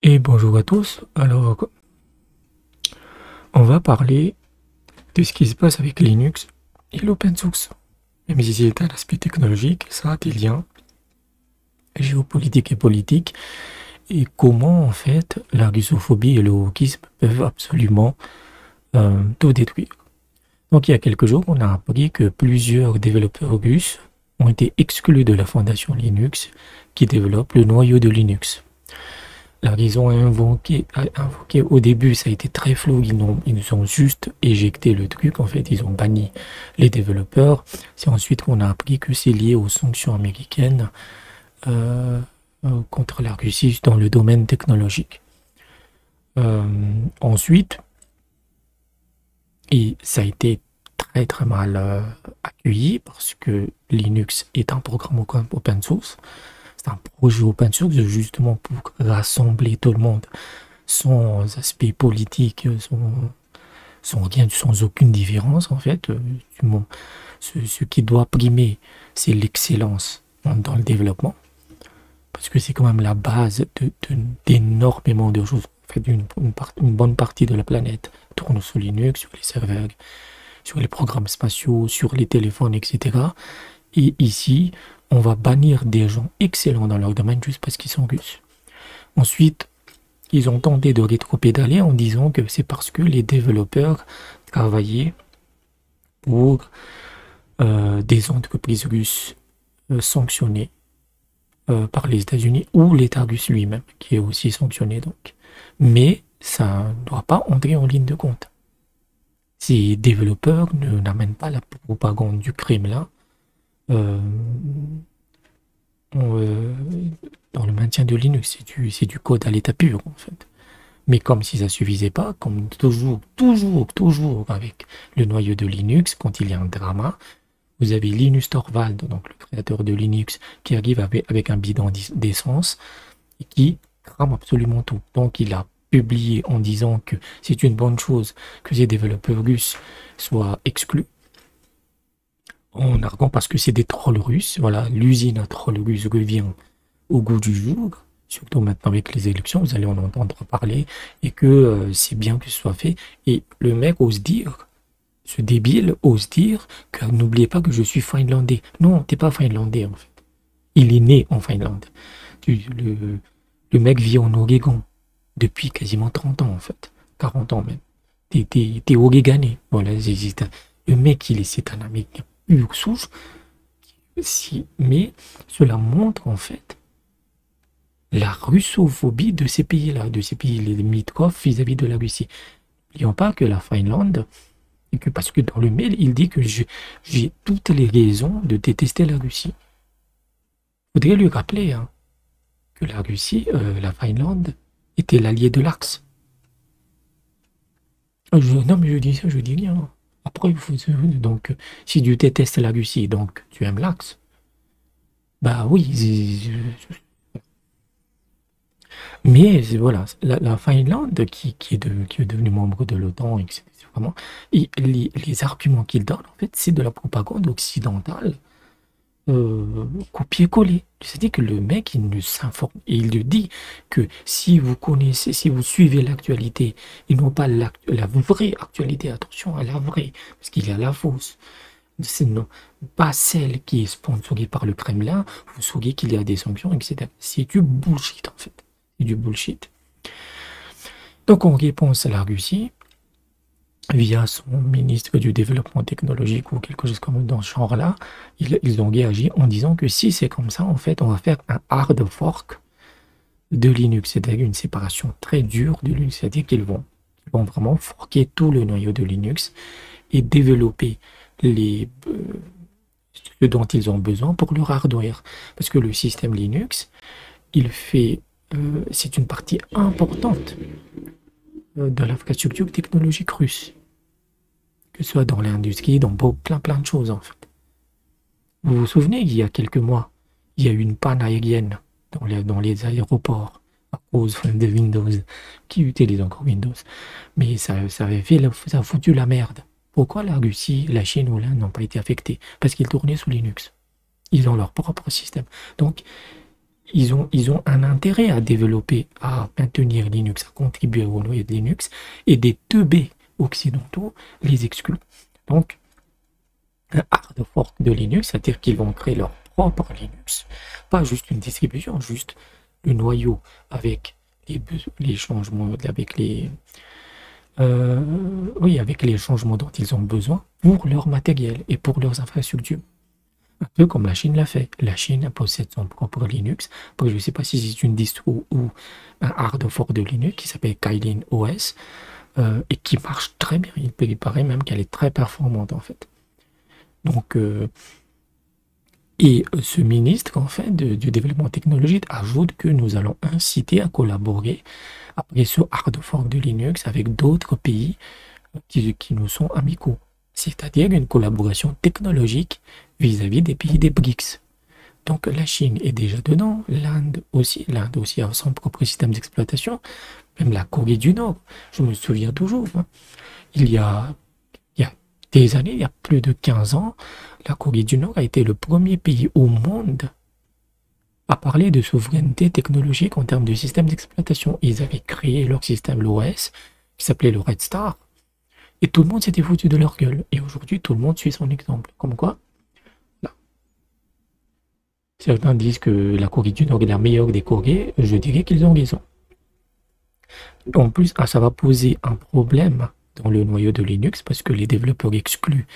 Et bonjour à tous. Alors, on va parler de ce qui se passe avec Linux et l'open source. Même si c'est un aspect technologique, ça a des liens géopolitiques et politiques et comment en fait la russophobie et le wokisme peuvent absolument tout détruire. Donc il y a quelques jours, on a appris que plusieurs développeurs russes ont été exclus de la fondation Linux qui développe le noyau de Linux. Alors, ils ont invoqué au début, ça a été très flou, ils ont juste éjecté le truc, en fait, ils ont banni les développeurs. C'est ensuite qu'on a appris que c'est lié aux sanctions américaines euh, contre la Russie dans le domaine technologique. Ensuite, et ça a été très très mal accueilli parce que Linux est un programme open source. C'est un projet open source justement pour rassembler tout le monde sans aspect politique, sans rien, sans aucune différence en fait. Ce qui doit primer, c'est l'excellence dans le développement, parce que c'est quand même la base d'énormément de choses. En fait, une bonne partie de la planète tourne sur Linux, sur les serveurs, sur les programmes spatiaux, sur les téléphones, etc. Et ici, on va bannir des gens excellents dans leur domaine juste parce qu'ils sont russes. Ensuite, ils ont tenté de rétropédaler en disant que c'est parce que les développeurs travaillaient pour des entreprises russes sanctionnées par les États-Unis ou l'État russe lui-même, qui est aussi sanctionné donc. Mais ça ne doit pas entrer en ligne de compte. Ces développeurs n'amènent pas la propagande du Kremlin euh, dans le maintien de Linux. C'est du code à l'état pur, en fait. Mais comme si ça ne suffisait pas, comme toujours avec le noyau de Linux, quand il y a un drama, vous avez Linus Torvald, donc le créateur de Linux, qui arrive avec un bidon d'essence et qui crame absolument tout. Donc il a publié en disant que c'est une bonne chose que ces développeurs russes soient exclus, en arguant parce que c'est des trolls russes. Voilà, l'usine à trolls russes revient au goût du jour, surtout maintenant avec les élections, vous allez en entendre parler, et que c'est bien que ce soit fait. Et le mec ose dire, ce débile ose dire que n'oubliez pas que je suis finlandais. Non, t'es pas finlandais en fait. Il est né en Finlande. Le mec vit en Oregon depuis quasiment 30 ans en fait. 40 ans même. T'es Oregonais. Voilà, le mec, c'est un Américain pur souche. Mais cela montre en fait la russophobie de ces pays-là, de ces pays limitrophes vis-à-vis de la Russie. N'oublions pas que la Finlande, et que parce que dans le mail, il dit que j'ai toutes les raisons de détester la Russie. Il faudrait lui rappeler hein, que la Russie, la Finlande, était l'allié de l'Axe. Non, mais je dis ça, je dis rien. Après, donc, si tu détestes la Russie, donc tu aimes l'Axe, bah oui, mais voilà, la Finlande qui est devenue membre de l'OTAN, etc. Vraiment, et les arguments qu'il donne, en fait, c'est de la propagande occidentale copier-coller. C'est-à-dire que le mec, il nous s'informe et il lui dit que si vous connaissez, si vous suivez l'actualité et non pas la vraie actualité, attention à la vraie, parce qu'il y a la fausse, c'est non, pas celle qui est sponsorisée par le Kremlin, vous saurez qu'il y a des sanctions, etc. C'est du bullshit en fait. C'est du bullshit. Donc en réponse à la Russie, via son ministre du développement technologique ou quelque chose comme dans ce genre-là, ils ont réagi en disant que si c'est comme ça, en fait, on va faire un hard fork de Linux, c'est-à-dire une séparation très dure de Linux, c'est-à-dire qu'ils vont vraiment forker tout le noyau de Linux et développer ce dont ils ont besoin pour leur hardware. Parce que le système Linux, c'est une partie importante de l'infrastructure technologique russe, que ce soit dans l'industrie, dans plein de choses en fait. Vous vous souvenez, il y a quelques mois, il y a eu une panne aérienne dans les aéroports à cause de Windows, qui utilise encore Windows, mais ça a foutu la merde. Pourquoi la Russie, la Chine ou l'Inde n'ont pas été affectés? Parce qu'ils tournaient sous Linux. Ils ont leur propre système. Donc, ils ont un intérêt à développer, à maintenir Linux, à contribuer au noyau de Linux, et des teubés occidentaux les excluent. Donc, un hard fork de Linux, c'est-à-dire qu'ils vont créer leur propre Linux, pas juste une distribution, juste le noyau avec les changements, avec oui, avec les changements dont ils ont besoin pour leur matériel et pour leurs infrastructures. Un peu comme la Chine l'a fait. La Chine possède son propre Linux. Après, je ne sais pas si c'est une distro ou un hard fork de Linux qui s'appelle Kylin OS et qui marche très bien. Il paraît même qu'elle est très performante en fait. Donc, ce ministre en fait du développement technologique ajoute que nous allons inciter à collaborer après ce hard fork de Linux avec d'autres pays qui nous sont amicaux. C'est-à-dire une collaboration technologique vis-à-vis des pays des BRICS. Donc la Chine est déjà dedans, l'Inde aussi a son propre système d'exploitation, même la Corée du Nord, je me souviens toujours, hein. Il y a des années, il y a plus de 15 ans, la Corée du Nord a été le premier pays au monde à parler de souveraineté technologique en termes de système d'exploitation. Ils avaient créé leur système, l'OS, qui s'appelait le Red Star, et tout le monde s'était foutu de leur gueule. Et aujourd'hui, tout le monde suit son exemple. Comme quoi, là. Certains disent que la Corée du Nord est la meilleure des Corées. Je dirais qu'ils ont raison. En plus, ça va poser un problème dans le noyau de Linux parce que les développeurs exclus,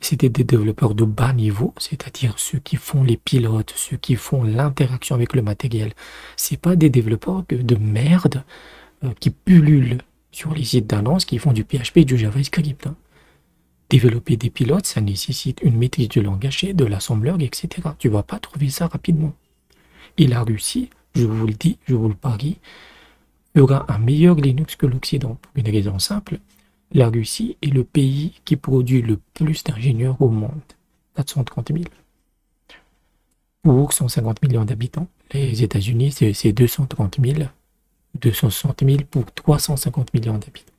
c'était des développeurs de bas niveau, c'est-à-dire ceux qui font les pilotes, ceux qui font l'interaction avec le matériel. C'est pas des développeurs de merde qui pullulent sur les sites d'annonces qui font du PHP et du JavaScript. Hein. Développer des pilotes, ça nécessite une maîtrise du langage, de l'assembleur, etc. Tu vas pas trouver ça rapidement. Et la Russie, je vous le dis, je vous le parie, aura un meilleur Linux que l'Occident. Pour une raison simple, la Russie est le pays qui produit le plus d'ingénieurs au monde. 430 000. Pour 150 millions d'habitants. Les États-Unis, c'est 230 000. 260 000 pour 350 millions d'habitants.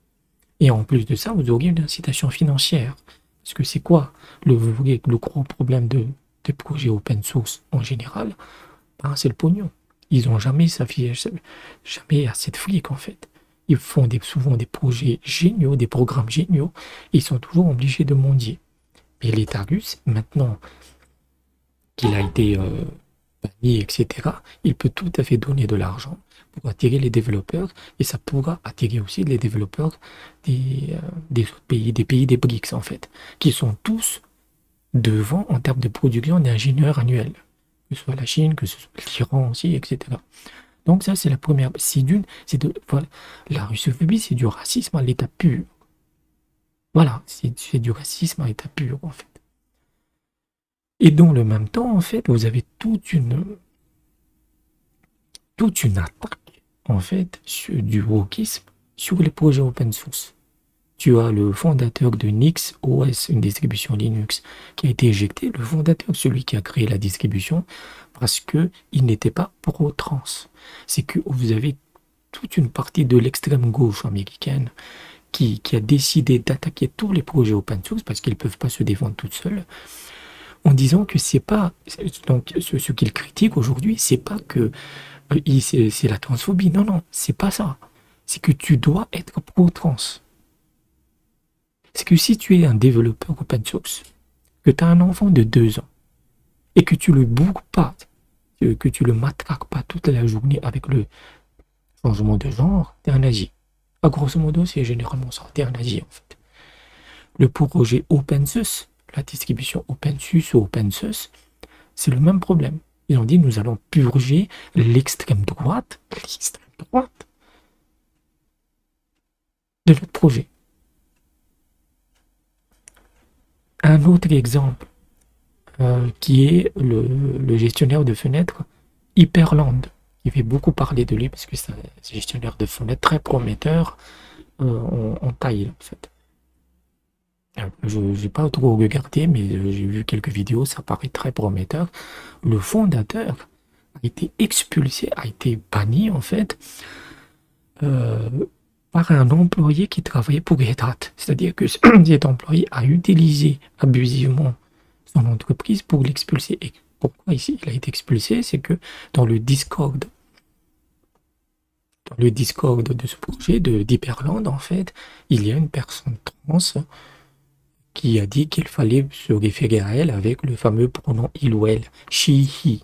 Et en plus de ça, vous auriez une incitation financière. Parce que c'est quoi le gros problème des projets open source en général? Ben, c'est le pognon. Ils n'ont jamais assez de fric en fait. Ils font souvent des projets géniaux, des programmes géniaux, et ils sont toujours obligés de mendier. Mais l'État russe, maintenant qu'il a été banni, etc., il peut tout à fait donner de l'argent pour attirer les développeurs, et ça pourra attirer aussi les développeurs des autres pays, des pays des BRICS en fait, qui sont tous devant en termes de production d'ingénieurs annuels, que ce soit la Chine, que ce soit l'Iran aussi, etc. Donc ça c'est la première, voilà, la russophobie c'est du racisme à l'état pur. Voilà, c'est du racisme à l'état pur en fait. Et dans le même temps en fait, vous avez toute une attaque en fait du wokisme sur les projets open source. Tu as le fondateur de NixOS, une distribution Linux, qui a été éjecté, le fondateur, celui qui a créé la distribution, parce qu'il n'était pas pro-trans. C'est que vous avez toute une partie de l'extrême gauche américaine qui a décidé d'attaquer tous les projets open source parce qu'ils ne peuvent pas se défendre tout seuls, en disant que c'est pas... Donc ce qu'ils critiquent aujourd'hui, c'est pas que c'est la transphobie. Non, non, c'est pas ça. C'est que tu dois être pro-trans. C'est que si tu es un développeur open source, que tu as un enfant de 2 ans, et que tu le bourres pas, que tu le matraques pas toute la journée avec le changement de genre, tu es un nazi. À grosso modo, c'est généralement ça, tu es un nazi en fait. Le projet OpenSUSE, la distribution OpenSUSE ou OpenSUSE, c'est le même problème. Ils ont dit, nous allons purger l'extrême droite de notre projet. Un autre exemple, qui est le gestionnaire de fenêtres Hyperland, qui fait beaucoup parler de lui parce que c'est un gestionnaire de fenêtres très prometteur en taille en fait. Je n'ai pas trop regardé, mais j'ai vu quelques vidéos, ça paraît très prometteur. Le fondateur a été expulsé, a été banni en fait par un employé qui travaillait pour Red Hat. C'est-à-dire que cet employé a utilisé abusivement son entreprise pour l'expulser. Et Pourquoi ici il a été expulsé? C'est que dans le Discord, de ce projet d'Hyperland, en fait, il y a une personne trans qui a dit qu'il fallait se référer à elle avec le fameux pronom il ou elle, she, he.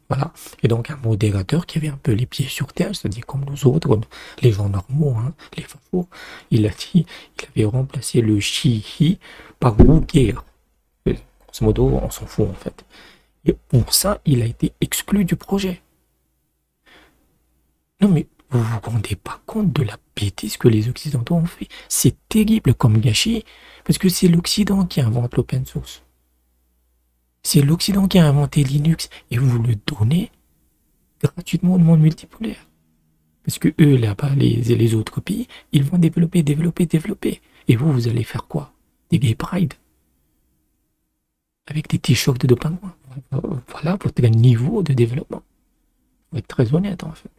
Voilà. Et donc un modérateur qui avait un peu les pieds sur terre, c'est-à-dire comme nous autres, les gens normaux, hein, les fafos, il a dit, il avait remplacé le she, he par wooker. Grosso modo, on s'en fout en fait. Et pour ça, il a été exclu du projet. Non mais vous vous rendez pas compte de la bêtise que les Occidentaux ont fait. C'est terrible comme gâchis, parce que c'est l'Occident qui invente l'open source. C'est l'Occident qui a inventé Linux, et vous le donnez gratuitement au monde multipolaire. Parce que eux, là-bas, les autres pays, ils vont développer. Et vous, vous allez faire quoi? Des gay pride? Avec des t-shirts de pingouins. Voilà votre niveau de développement. Faut être très honnête, en fait.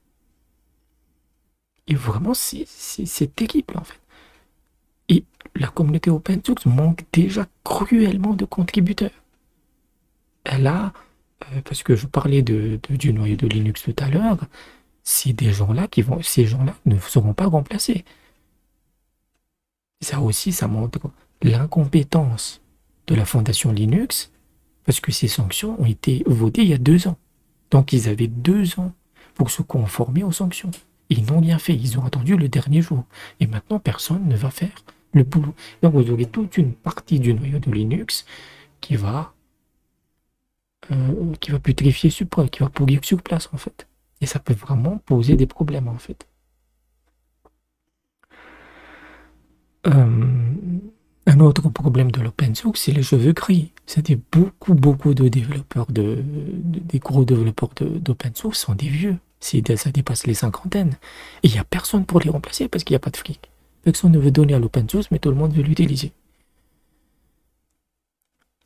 Et vraiment, c'est terrible, en fait. Et la communauté open source manque déjà cruellement de contributeurs. Elle a, parce que je parlais du noyau de Linux tout à l'heure, c'est des gens-là ces gens-là ne seront pas remplacés. Ça aussi, ça montre l'incompétence de la fondation Linux, parce que ces sanctions ont été votées il y a 2 ans. Donc ils avaient 2 ans pour se conformer aux sanctions. Ils n'ont rien fait, ils ont attendu le dernier jour. Et maintenant, personne ne va faire le boulot. Donc vous aurez toute une partie du noyau de Linux qui va putréfier qui va pourrir sur place en fait. Et ça peut vraiment poser des problèmes en fait. Un autre problème de l'open source, c'est les cheveux gris. C'est-à-dire beaucoup de développeurs, des gros développeurs d'open source sont des vieux. Ça dépasse les cinquantaines. Et il n'y a personne pour les remplacer parce qu'il n'y a pas de fric. Personne ne veut donner à l'open source, mais tout le monde veut l'utiliser.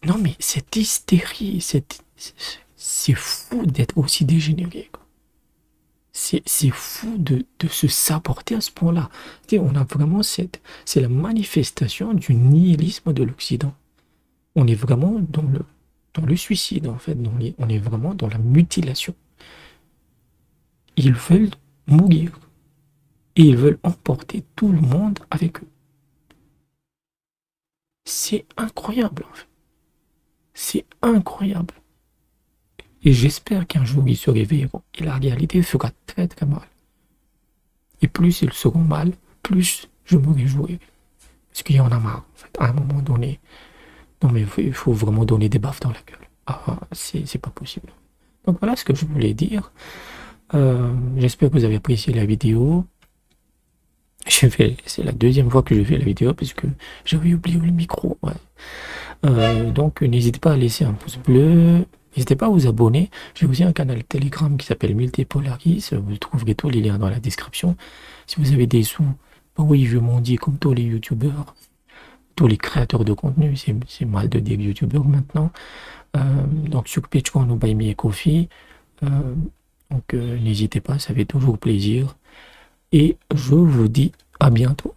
Non mais cette hystérie, c'est fou d'être aussi dégénéré. C'est fou de se saborder à ce point-là. On a vraiment c'est la manifestation du nihilisme de l'Occident. On est vraiment dans le suicide, en fait. On est vraiment dans la mutilation. Ils veulent mourir. Et ils veulent emporter tout le monde avec eux. C'est incroyable, en fait. C'est incroyable. Et j'espère qu'un jour ils se réveilleront et la réalité sera très très mal. Et plus ils seront mal, plus je me réjouirai. Parce qu'il y en a marre, en fait, à un moment donné. Non mais il faut vraiment donner des baffes dans la gueule. Ah, c'est pas possible. Donc voilà ce que je voulais dire. J'espère que vous avez apprécié la vidéo. C'est la 2e fois que je fais la vidéo parce que j'avais oublié le micro. Ouais. Donc n'hésitez pas à laisser un pouce bleu. N'hésitez pas à vous abonner. J'ai aussi un canal Telegram qui s'appelle Multipolaris. Vous trouverez tous les liens dans la description. Si vous avez des sous, bah oui, je m'en dis comme tous les youtubeurs, tous les créateurs de contenu. C'est mal de dire youtubeurs maintenant. Donc sur Patreon ou Buy Me a Coffee. Donc n'hésitez pas, ça fait toujours plaisir. Et je vous dis à bientôt.